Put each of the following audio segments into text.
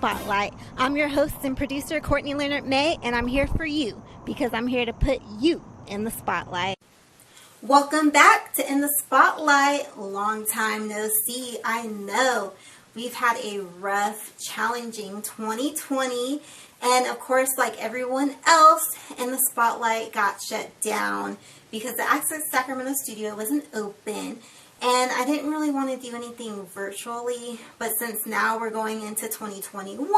Spotlight. I'm your host and producer, Courtney Leonard May, and I'm here for you because I'm here to put you in the spotlight. Welcome back to In the Spotlight. Long time no see. I know we've had a rough, challenging 2020, and of course, like everyone else, In the Spotlight got shut down because the Access Sacramento studio wasn't open. And I didn't really want to do anything virtually, but since now we're going into 2021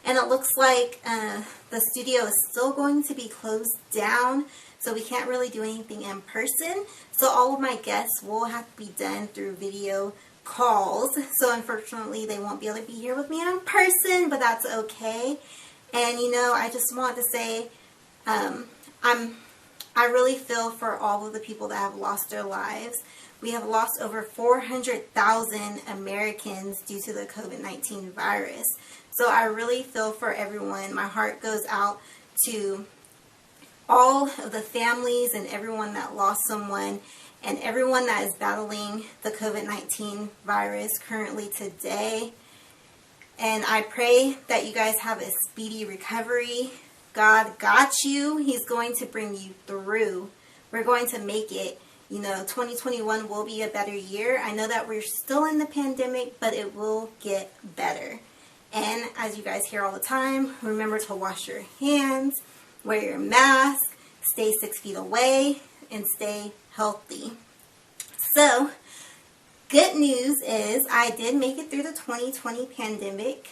and it looks like the studio is still going to be closed down, so we can't really do anything in person. So all of my guests will have to be done through video calls. So unfortunately, they won't be able to be here with me in person, but that's okay. And you know, I just want to say I really feel for all of the people that have lost their lives. We have lost over 400,000 Americans due to the COVID-19 virus. So I really feel for everyone. My heart goes out to all of the families and everyone that lost someone and everyone that is battling the COVID-19 virus currently today. And I pray that you guys have a speedy recovery. God got you. He's going to bring you through. We're going to make it. You know, 2021 will be a better year. I know that we're still in the pandemic, but it will get better. And as you guys hear all the time, remember to wash your hands, wear your mask, stay 6 feet away, and stay healthy. So, good news is I did make it through the 2020 pandemic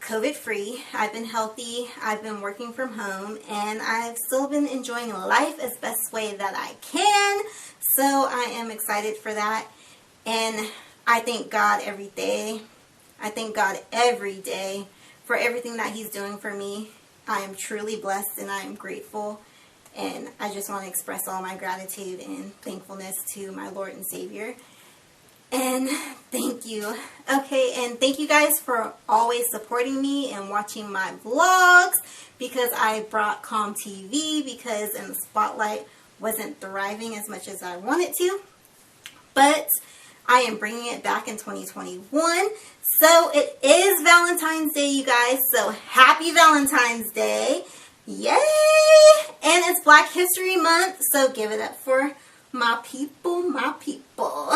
COVID-free. I've been healthy, I've been working from home, and I've still been enjoying life as best way that I can. So I am excited for that. And I thank God every day. I thank God every day for everything that He's doing for me. I am truly blessed and I am grateful. And I just want to express all my gratitude and thankfulness to my Lord and Savior. And thank you. Okay, and thank you guys for always supporting me and watching my vlogs, because I brought Calm TV because In the Spotlight wasn't thriving as much as I wanted to. But I am bringing it back in 2021. So it is Valentine's Day, you guys. So happy Valentine's Day. Yay! And it's Black History Month, so give it up for my people, my people.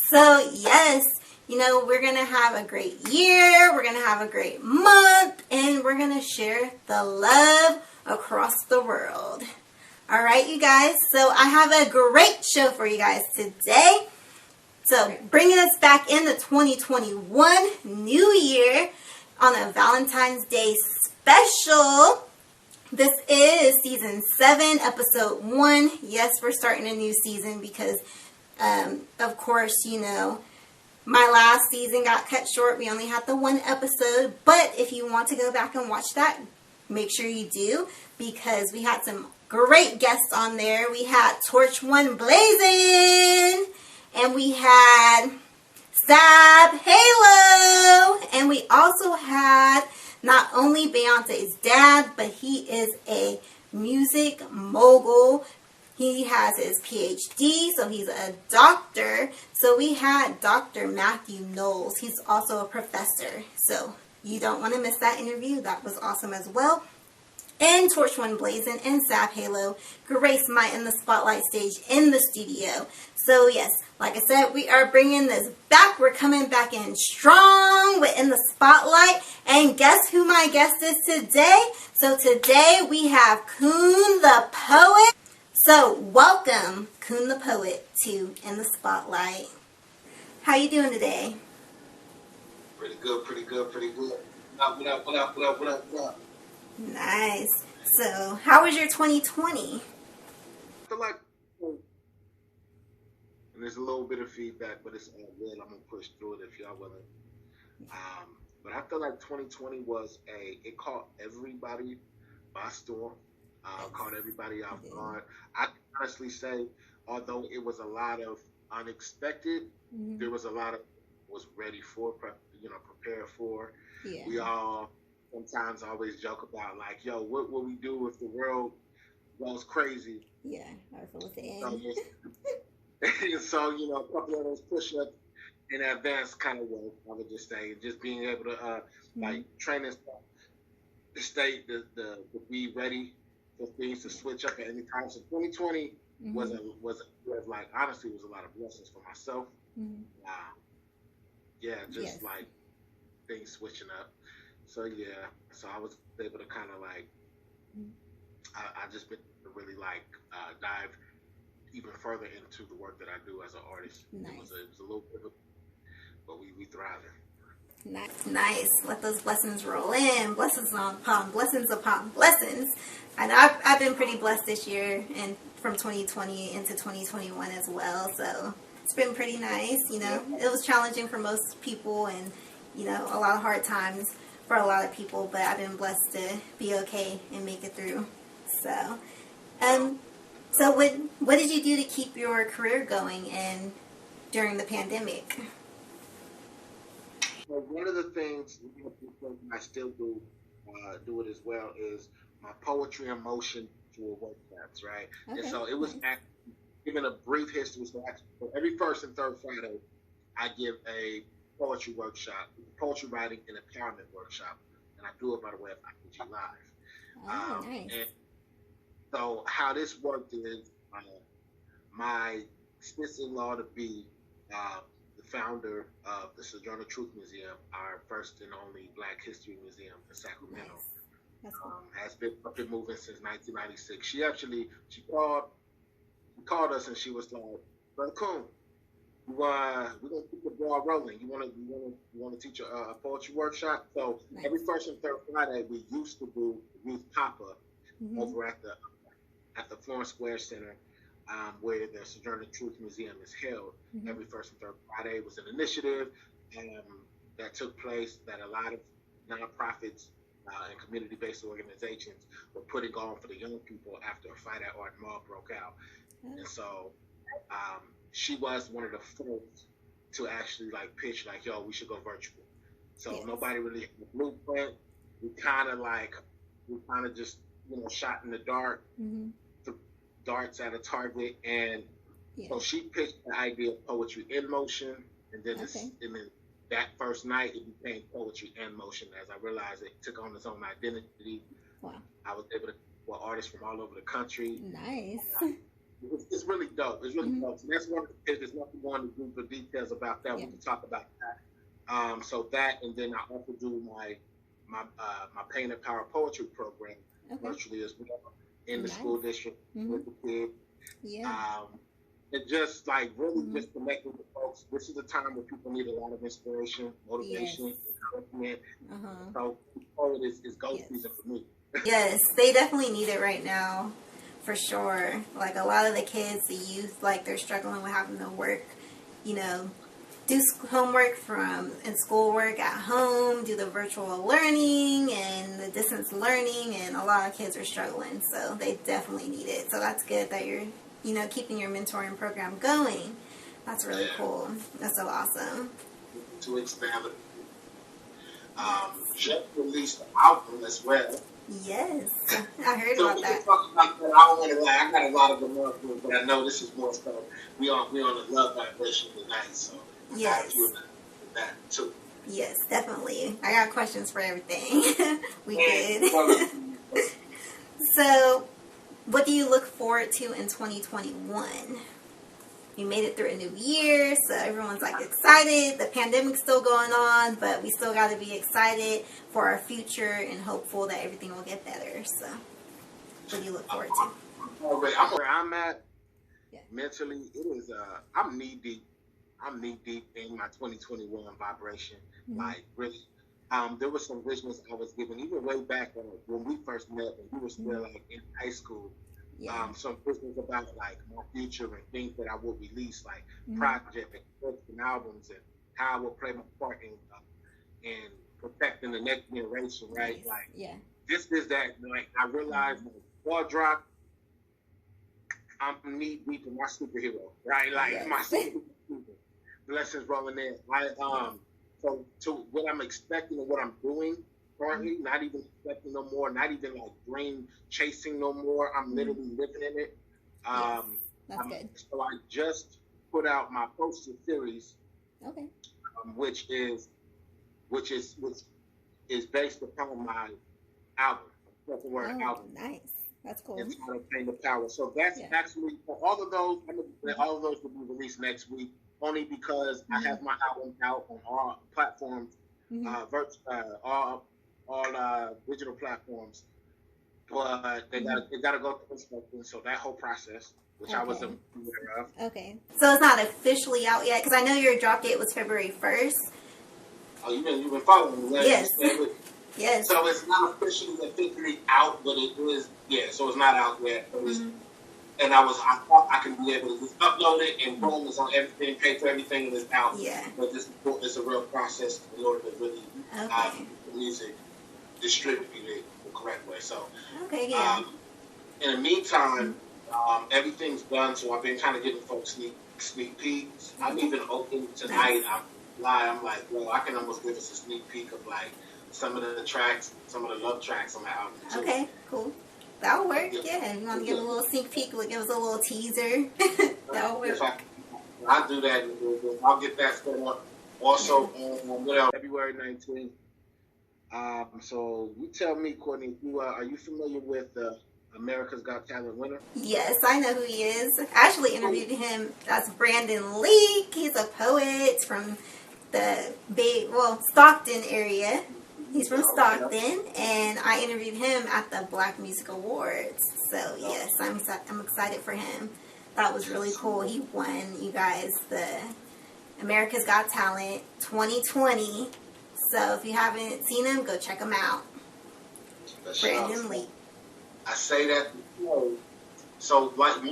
So yes, you know, we're going to have a great year, we're going to have a great month, and we're going to share the love across the world. All right, you guys, so I have a great show for you guys today. So bringing us back into 2021, New Year, on a Valentine's Day special. This is season 7, episode 1. Yes, we're starting a new season because of course, you know, my last season got cut short. We only had the 1 episode. But if you want to go back and watch that, make sure you do, because we had some great guests on there. We had Torch One Blazing, and we had Sab Halo, and we also had not only Beyonce's dad, but he is a music mogul. He has his PhD, so he's a doctor. So we had Dr. Matthew Knowles. He's also a professor. So you don't want to miss that interview. That was awesome as well. And Torch One Blazing and Sab Halo grace my In the Spotlight stage in the studio. So yes, like I said, we are bringing this back. We're coming back in strong with In the Spotlight. And guess who my guest is today? So today we have Coon the Poet. So welcome, Coon the Poet, to In the Spotlight. How you doing today? Pretty good, pretty good, pretty good. What up, what up, what up, what up, what up? Nice. So, how was your 2020? I feel like, and there's a little bit of feedback, but it's all good. I'm gonna push through it if y'all willing. But I feel like 2020 was it caught everybody by storm. Caught everybody off guard. I can honestly say, although it was a lot of unexpected, there was a lot of was ready for, prepared for. Yeah. We all sometimes always joke about like, yo, what will we do if the world goes crazy? Yeah, I feel the same. So, a couple of those push-ups in advanced kind of work, I would just say, just being able to like training stuff to stay to be ready for things to switch up at any time. So 2020 was like honestly was a lot of blessings for myself. Yeah, just like things switching up. So yeah, so I was able to kind of like I just been really like dive even further into the work that I do as an artist. Nice. It was a little bit of, but we thriving. Nice. Let those blessings roll in. Blessings upon blessings upon blessings. I know I've been pretty blessed this year and from 2020 into 2021 as well. So it's been pretty nice. You know, it was challenging for most people and, you know, a lot of hard times for a lot of people, but I've been blessed to be okay and make it through. So, so what did you do to keep your career going and during the pandemic? Well, one of the things I still do it as well is my poetry and motion tour workshops, right? Okay. And so it was given a brief history. So every first and third Friday, I give a poetry workshop, poetry writing and empowerment workshop, and I do it by the way of IPG Live. Oh, nice. And so how this worked is my sister-in-law to be the founder of the Sojourner Truth Museum, our first and only Black History Museum in Sacramento. Nice. That's cool. Has been up and moving since 1996. She called us and she was like, "Brother Coon, we're gonna keep the ball rolling. You wanna teach a poetry workshop?" So nice. Every first and third Friday we used to do youth pop-up over at the Florence Square Center, where the Sojourner Truth Museum is held. Every first and third Friday. It was an initiative that took place that a lot of nonprofits and community-based organizations were putting on for the young people after a fight at Art Mall broke out. And so she was one of the first to actually like pitch like, yo, we should go virtual. So nobody really had a blueprint. We kind of just, you know, shot in the dark, darts at a target. And so she pitched the idea of poetry in motion. And then, and then that first night it became poetry in motion. As I realized it took on its own identity. Wow. I was able to work with artists from all over the country. Nice. It's really dope. It's really dope. And that's one of the things. There's nothing going to do for details about that. We can talk about that. So that, and then I also do my Pain and Power poetry program virtually as well in the school district with the kids. Yeah. And just like really just connecting with folks. This is a time where people need a lot of inspiration, motivation, encouragement. So poet is go season for me. Yes, they definitely need it right now. For sure. Like a lot of the kids, the youth, like they're struggling with having to work, you know, do homework and schoolwork at home, do the virtual learning and the distance learning, and a lot of kids are struggling. So they definitely need it. So that's good that you're, you know, keeping your mentoring program going. That's really cool. That's so awesome. To expand it. Just released the album as well. Yes, I heard about that. Talk about that. I don't want to lie. I got a lot of remarks, but I know this is more stuff. We on the love vibration tonight, so I got you that too. Yes, definitely. I got questions for everything. We did. So, what do you look forward to in 2021? You made it through a new year, so everyone's like excited. The pandemic's still going on, but we still got to be excited for our future and hopeful that everything will get better. So, what do you look forward to? I'm where I'm at mentally. It is. I'm knee deep. I'm knee deep in my 2021 vibration. Like really, there were some visions I was given even way back when we first met, and we were still like in high school. Some visions about like my future and things that I will release, like projects and albums, and how I will play my part in protecting the next generation, right? Like this is that. Like I realized when the ball dropped, I'm knee deep in my superhero, right? Like my superhero. Blessings rolling in. So to what I'm expecting and what I'm doing currently, not even expecting no more, not even like dream chasing no more. I'm literally living in it. That's good. So I just put out my poster series Okay. Which is based upon my album, spoken word album. Nice. That's cool. Entitled Pain the Power. So that's actually for all of those. All of those will be released next week, only because I have my album out on all platforms, all digital platforms. But they gotta go through inspection. So that whole process, which I wasn't aware of. Okay. So it's not officially out yet, because I know your drop date was February 1st. Oh, you've been following me. Yes. Yes. So it's not officially out, but it is. Yeah. So it's not out yet. And I thought I could be able to just upload it, and boom, it's on everything, pay for everything, and it's out. Yeah. But this is a real process in order to really have the music distributed the correct way. So. Okay. Yeah. In the meantime, everything's done. So I've been kind of giving folks sneak peeks. I'm even open tonight. I'm like, well, I can almost give us a sneak peek of like some of the tracks, some of the love tracks on the album too. Okay, cool. That'll work. Yeah, you want to give a little sneak peek? Give us a little teaser. That'll work. I'll do that. I'll get that set up. Also, February 19th. So you tell me, Courtney, are you familiar with America's Got Talent winner? Yes, I know who he is. I actually interviewed him. That's Brandon Leak. He's a poet from the Stockton area. He's from Stockton, and I interviewed him at the Black Music Awards. So yes, I'm excited for him. That was really cool. He won, you guys, the America's Got Talent 2020. So if you haven't seen him, go check him out. Brandon Lee. I say that because, so like a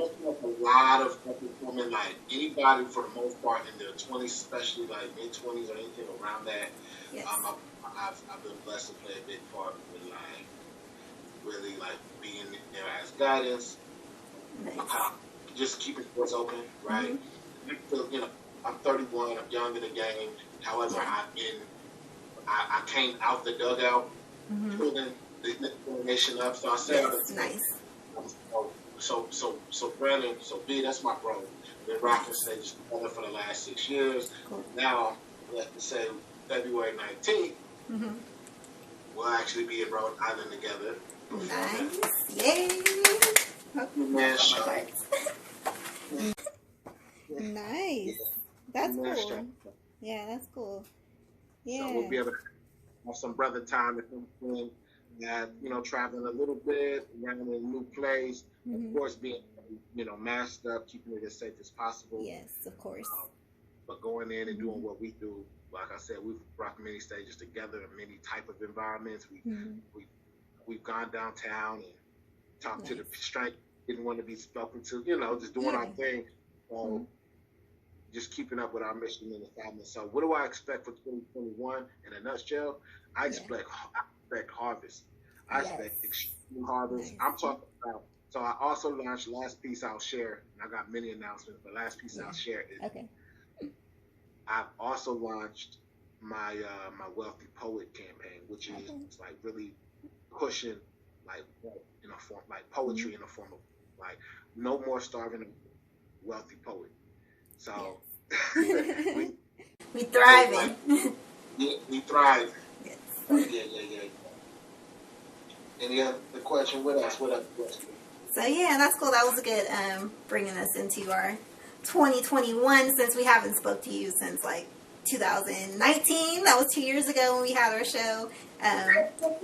lot of women, like anybody for the most part in their 20s, especially like mid-20s or anything around that. Yes. I've been blessed to play a big part with like really like being there as guidance. Nice. Just keeping doors open, right? Mm-hmm. I'm 31. I'm young in the game. However, I came out the dugout, pulling the nation up. So I said, nice. So Brandon, so B, that's my bro. Been rocking stages together for the last 6 years. Cool. Now, let's say February 19th, we'll actually be in Rhode Island together. Nice. Yay! Nice. That's cool. Yeah, that's cool. Yeah. So we'll be able to have some brother time if we traveling a little bit, around in a new place. Of course, being, masked up, keeping it as safe as possible. Yes, of course. But going in and doing what we do, like I said, we've rocked many stages together in many type of environments. We've gone downtown and talked to the strength, didn't want to be spoken to, just doing our thing. Just keeping up with our mission and assignment. So what do I expect for 2021 in a nutshell? I expect harvest. I expect extreme harvest. I'm talking about, so I also launched Last Piece I'll Share, and I got many announcements, but Last Piece I'll Share is, I've also launched my Wealthy Poet campaign, which is like really pushing like in a form, like poetry in a form of like no more starving a wealthy poet. So we thriving. We thrive. Yes. Yeah. Any other question? What else? So yeah, that's cool. That was a good bringing us into our 2021, since we haven't spoke to you since like 2019. That was 2 years ago when we had our show,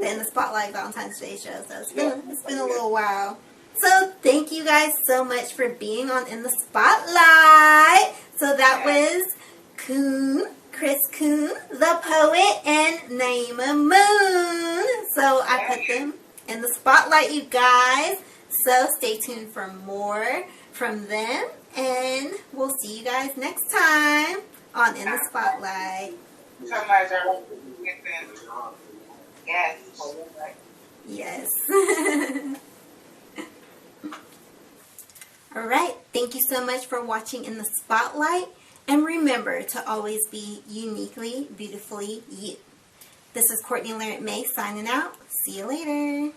in the Spotlight Valentine's Day show. So it's been a little while. So thank you guys so much for being on In the Spotlight. So that was Chris Coon the Poet, and Naima Moon. So I put them in the spotlight, you guys. So stay tuned for more from them, and we'll see you guys next time on In the Spotlight. So much. Yes. Alright, thank you so much for watching In the Spotlight, and remember to always be uniquely, beautifully you. This is Courtney Leonard May signing out. See you later.